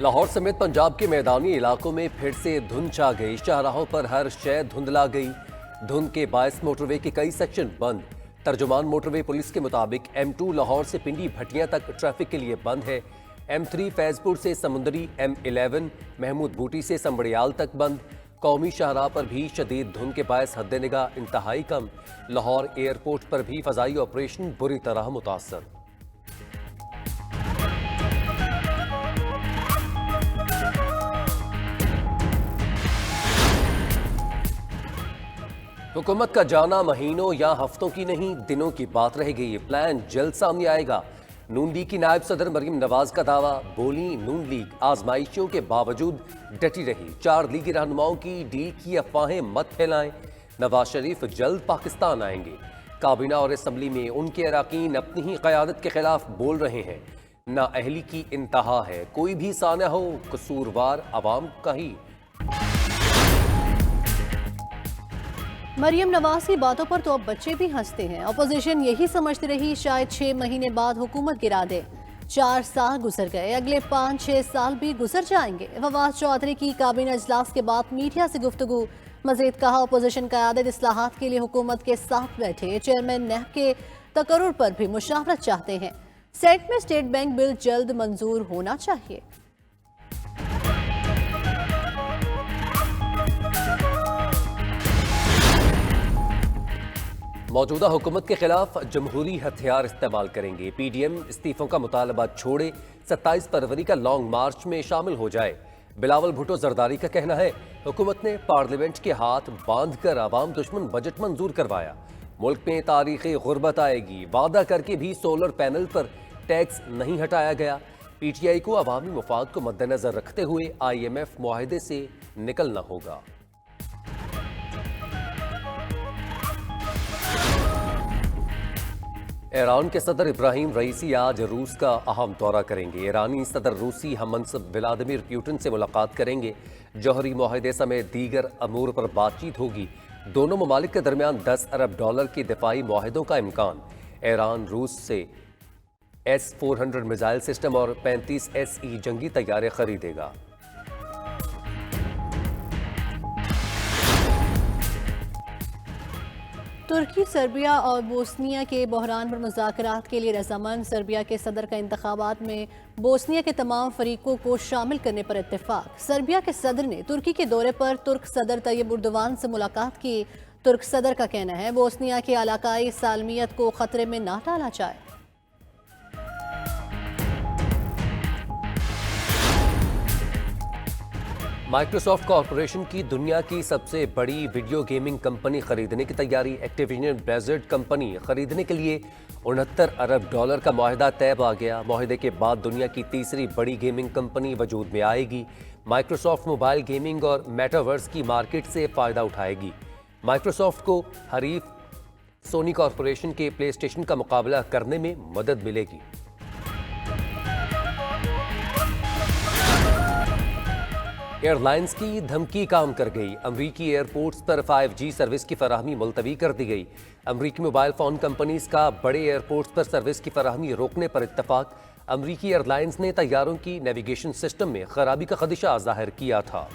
लाहौर समेत पंजाब के मैदानी इलाकों में फिर से धुंध छा गई। शाहराहों पर हर शय धुंधला गई। धुंध के बायस मोटरवे के कई सेक्शन बंद। तर्जुमान मोटरवे पुलिस के मुताबिक M2 लाहौर से पिंडी भटियां तक ट्रैफिक के लिए बंद है। M3 फैजपुर से समुंदरी, M11 महमूद बूटी से संबड़ियाल तक बंद। कौमी शाहराह पर भी शदीद धुंध के बायस हद निगाह इंतहाई कम। लाहौर एयरपोर्ट पर भी फजाई ऑपरेशन बुरी तरह मुतासर। हुकूमत का जाना महीनों या हफ्तों की नहीं, दिनों की बात रह गई। प्लान जल्द सामने आएगा। नून लीग की नायब सदर मरीम नवाज का दावा, बोली नून लीग आजमाइशियों के बावजूद डटी रही। 4 लीगी रहनुमाओं की डील की अफवाहें मत फैलाएं। नवाज शरीफ जल्द पाकिस्तान आएंगे। काबीना और असम्बली में उनके अराकीन अपनी ही क़यादत के खिलाफ बोल रहे हैं। नाअहली की इंतहा है, कोई भी साना हो कसूरवार अवाम का ही। मरियम नवाज की बातों पर तो अब बच्चे भी हंसते हैं। अपोजिशन यही समझती रही शायद 6 महीने बाद हुकूमत गिरा दे। 4 साल गुजर गए, अगले 5-6 साल भी गुजर जाएंगे। फवाद चौधरी की काबीना इजलास के बाद मीडिया से गुफ्तगू। मजीद कहा, अपोजिशन क़यादत इस्लाहात के लिए हुकूमत के साथ बैठे। चेयरमैन नेब के तकर्रुर पर भी मुशावरत चाहते हैं। सेनेट में स्टेट बैंक बिल जल्द मंजूर होना चाहिए। मौजूदा हुकूमत के खिलाफ जमहूरी हथियार इस्तेमाल करेंगे। PDM इस्तीफों का मुतालबा छोड़े 27 फरवरी का लॉन्ग मार्च में शामिल हो जाए। बिलावल भुट्टो जरदारी का कहना है, हुकूमत ने पार्लियामेंट के हाथ बांध कर आवाम दुश्मन बजट मंजूर करवाया। मुल्क में तारीखी गुर्बत आएगी। वादा करके भी सोलर पैनल पर टैक्स नहीं हटाया गया। PTI को अवामी मुफाद को मद्देनजर रखते हुए IMF मुआहदे से निकलना होगा। ईरान के सदर इब्राहिम रईसी आज रूस का अहम दौरा करेंगे। ईरानी सदर रूसी हममनसब व्लादिमीर पुतिन से मुलाकात करेंगे। जौहरी मुआहदे समेत दीगर अमूर पर बातचीत होगी। दोनों ममालिक के दरमियान $10 अरब के दिफाई मुआहदों का इम्कान। ईरान रूस से S-400 मिसाइल सिस्टम और 35 SE जंगी तैयारे खरीदेगा। तुर्की सर्बिया और बोस्निया के बहरान पर मुज़ाकरात के लिए रजामंद। सर्बिया के सदर का इंतखाबात में बोस्निया के तमाम फरीकों को शामिल करने पर इत्तेफाक। सर्बिया के सदर ने तुर्की के दौरे पर तुर्क सदर तैयब उर्दवान से मुलाकात की। तुर्क सदर का कहना है, बोस्निया की इलाकाई सालमियत को खतरे में ना डाला जाए। माइक्रोसॉफ्ट कॉरपोरेशन की दुनिया की सबसे बड़ी वीडियो गेमिंग कंपनी खरीदने की तैयारी। एक्टिविजन ब्लिज़र्ड कंपनी खरीदने के लिए $69 अरब का मुआहदा तय आ गया। मुआहदे के बाद दुनिया की तीसरी बड़ी गेमिंग कंपनी वजूद में आएगी। माइक्रोसॉफ्ट मोबाइल गेमिंग और मेटावर्स की मार्केट से फ़ायदा उठाएगी। माइक्रोसॉफ्ट को हरीफ सोनी कॉरपोरेशन के प्लेस्टेशन का मुकाबला करने में मदद मिलेगी। एयरलाइंस की धमकी काम कर गई। अमरीकी एयरपोर्ट्स पर 5G सर्विस की फराहमी मुलतवी कर दी गई। अमरीकी मोबाइल फ़ोन कंपनीज का बड़े एयरपोर्ट्स पर सर्विस की फराहमी रोकने पर इत्तफाक। अमरीकी एयरलाइंस ने तैयारों की नेविगेशन सिस्टम में खराबी का खदशा जाहिर किया था।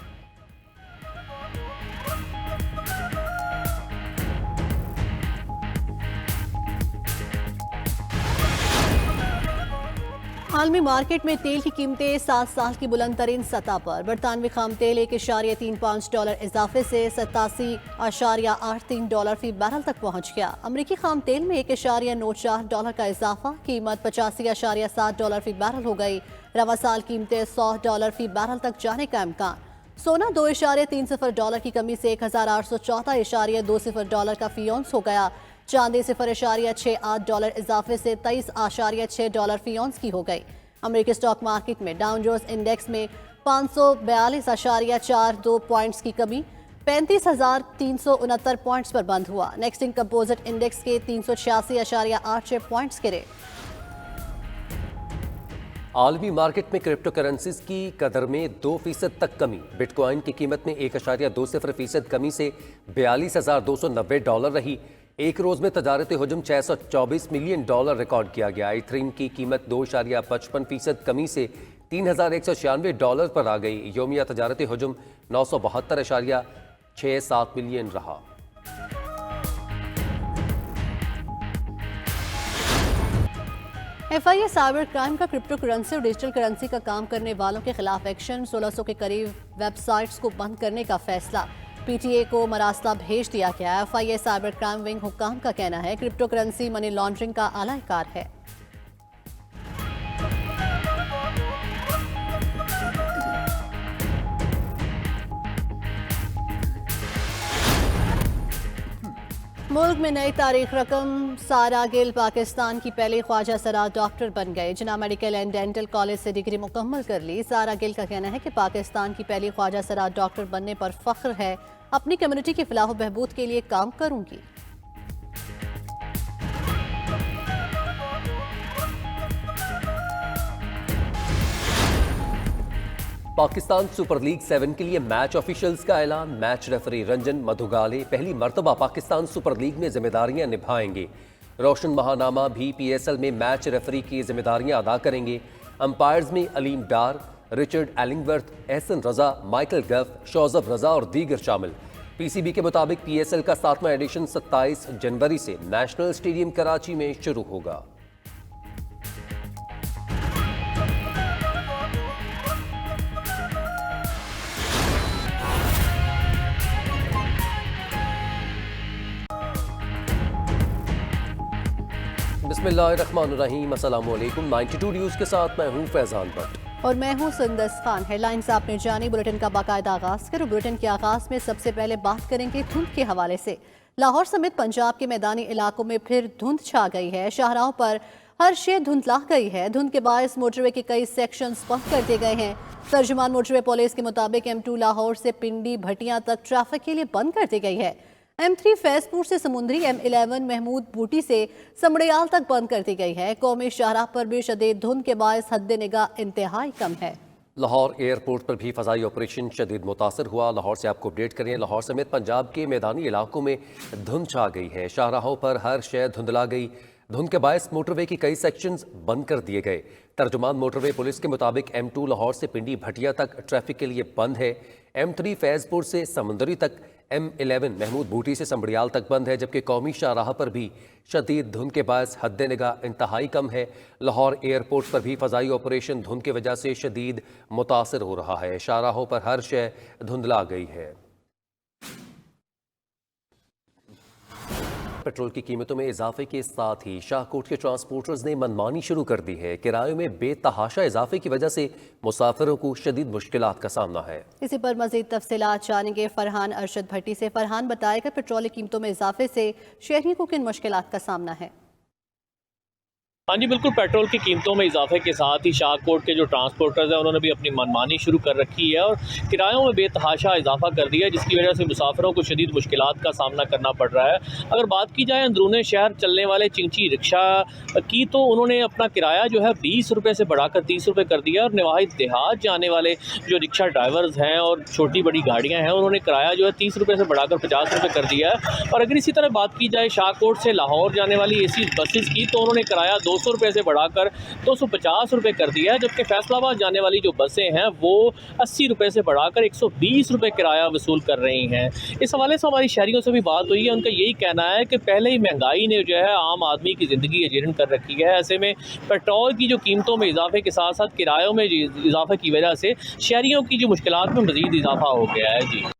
आलमी मार्केट में तेल की कीमतें 7 साल की बुलंद तरीन सतह पर। बरतानवी खाम तेल $1.35 इजाफे से $87.83 फी बैरल तक पहुंच गया। अमरीकी खाम तेल में $1.94 का इजाफा, कीमत $85.7 फी बैरल हो गई। रवा साल कीमतें $100 फी बैरल तक जाने का इम्कान। सोना $2.30 की कमी से $1014.20 का फी औंस हो गया। चांदी $0.68 इजाफे से $23.6 फी औंस की हो गई। अमेरिकी स्टॉक मार्केट में डाउ जोन्स इंडेक्स में 542.42 पॉइंट्स की कमी 35,369 पॉइंट्स पर बंद हुआ। नेक्स्टिंग कंपोजिट इंडेक्स के 386.86 पॉइंट्स गिरे। आलमी मार्केट में क्रिप्टो करेंसीज की कदर में 2% तक कमी। बिटकॉइन की कीमत में 1.20% कमी से $42,290 रही। एक रोज में तजारती हुजम $624 मिलियन रिकॉर्ड किया गया। इथरीम की कीमत 2.55% कमी से $3,196 पर आ गई। योमिया तजारती हुजूम 972.67 मिलियन रहा। FIA साइबर क्राइम का क्रिप्टो करेंसी और डिजिटल करेंसी का काम करने वालों के खिलाफ एक्शन। 1600 के करीब वेबसाइट्स को बंद करने का फैसला। PTA को मरासला भेज दिया गया। FIA साइबर क्राइम विंग हुक्काम का कहना है क्रिप्टो करेंसी मनी लॉन्ड्रिंग का आला कार है। मुल्क में नई तारीख रकम। सारा गिल पाकिस्तान की पहली ख्वाजा सरा डॉक्टर बन गए। जिना मेडिकल एंड डेंटल कॉलेज से डिग्री मुकम्मल कर ली। सारा गिल का कहना है कि पाकिस्तान की पहली ख्वाजा सरा डॉक्टर बनने पर फख्र है। अपनी कम्युनिटी की फलाह बहबूद के लिए काम करूंगी। पाकिस्तान सुपर लीग 7 के लिए मैच ऑफिशियल्स का ऐलान। मैच रेफरी रंजन मधुगाले पहली मर्तबा पाकिस्तान सुपर लीग में जिम्मेदारियां निभाएंगे। रोशन महानामा भी PSL में मैच रेफरी की जिम्मेदारियां अदा करेंगे। अंपायर्स में अलीम डार, रिचर्ड एलिंगवर्थ, एहसन रजा, माइकल गफ, शौजब रजा और दीगर शामिल। PCB के मुताबिक PSL का 7वां एडिशन 27 जनवरी से नेशनल स्टेडियम कराची में शुरू होगा। बिस्मिल्लाहिर्रहमानिर्रहीम, अस्सलाम वालेकुम। 92 न्यूज़ के साथ मैं हूं फैजान भट्ट और मैं हूं सुंदस खान। हेडलाइंस आपने जानी, बुलेटिन का बाकायदा आगाज करो। बुलेटिन के आगाज में सबसे पहले बात करेंगे धुंध के हवाले से। लाहौर समेत पंजाब के मैदानी इलाकों में फिर धुंध छा गई है। शाहराहों पर हर शे धुंधला गई है। धुंध के बायस मोटरवे के कई सेक्शंस बंद कर दिए गए हैं। तर्जुमान मोटरवे पुलिस के मुताबिक M2 लाहौर से पिंडी भटियां तक ट्रैफिक के लिए बंद कर दी गई है। M3 फैजपुर से समुंदरी, M11 महमूद बूटी से समड़ियाल तक बंद कर दी गई है। कौमी शाहराह पर भी शदीद धुंध के बायस हद्द निगाह इंतहाई कम है। लाहौर एयरपोर्ट पर भी फ़ज़ाई ऑपरेशन शदीद मुतासर हुआ। लाहौर से आपको अपडेट करें, लाहौर समेत पंजाब के मैदानी इलाकों में धुंध छा गई है। शाहराहों पर हर शय धुंधला गई। धुंध के बायस मोटरवे की कई सेक्शंस बंद कर दिए गए। तर्जुमान मोटरवे पुलिस के मुताबिक M2 लाहौर से पिंडी भटिया तक ट्रैफिक के लिए बंद है। M3 फैजपुर से समुंदरी तक, M11 महमूद बूटी से संबड़ियाल तक बंद है। जबकि कौमी शाहराह पर भी शदीद धुंध के बायस हद निगाह इंतहाई कम है। लाहौर एयरपोर्ट पर भी फ़ज़ाई ऑपरेशन धुंध की वजह से शदीद मुतासर हो रहा है। शाहराहों पर हर शय धुंधला गई है। पेट्रोल की कीमतों में इजाफे के साथ ही शाहकोट के ट्रांसपोर्टर्स ने मनमानी शुरू कर दी है। किरायों में बेतहाशा इजाफे की वजह से मुसाफिरों को शदीद मुश्किलात का सामना है। इसी पर मजीद तफसीलात जानेंगे फरहान अरशद भट्टी से। फरहान, बताएगा पेट्रोल की कीमतों में इजाफे से शहरियों को किन मुश्किलात का सामना है? हाँ जी बिल्कुल, पेट्रोल की कीमतों में इजाफे के साथ ही शाहकोट के जो ट्रांसपोर्टर्स हैं उन्होंने भी अपनी मनमानी शुरू कर रखी है और किरायों में बेतहाशा इजाफा कर दिया है, जिसकी वजह से मुसाफिरों को शदीद मुश्किलात का सामना करना पड़ रहा है। अगर बात की जाए अंदरूने शहर चलने वाले चिंची रिक्शा की, तो उन्होंने अपना किराया जो है 20 रुपये से बढ़ाकर 30 रुपये कर दिया। और नवाहिद देहात जाने वाले जो रिक्शा ड्राइवर्स हैं और छोटी बड़ी गाड़ियाँ हैं, उन्होंने किराया जो है 30 रुपये से बढ़ाकर 50 रुपये कर दिया है। और अगर इसी तरह बात की जाए शाहकोट से लाहौर जाने वाली AC बसेस की, तो उन्होंने किराया 200 रुपये से बढ़ाकर 250 रुपये कर दिया है। जबकि फैसलाबाद जाने वाली जो बसें हैं वो 80 रुपये से बढ़ाकर 120 रुपये किराया वसूल कर रही हैं। इस हवाले से हमारी शहरियों से भी बात हुई है। उनका यही कहना है कि पहले ही महंगाई ने जो है आम आदमी की ज़िंदगी अजीर्ण कर रखी है। ऐसे में पेट्रोल की जो कीमतों में इजाफे के साथ साथ किरायों में इजाफे की वजह से शहरियों की जो मुश्किलात में मज़ीद इजाफा हो गया है। जी।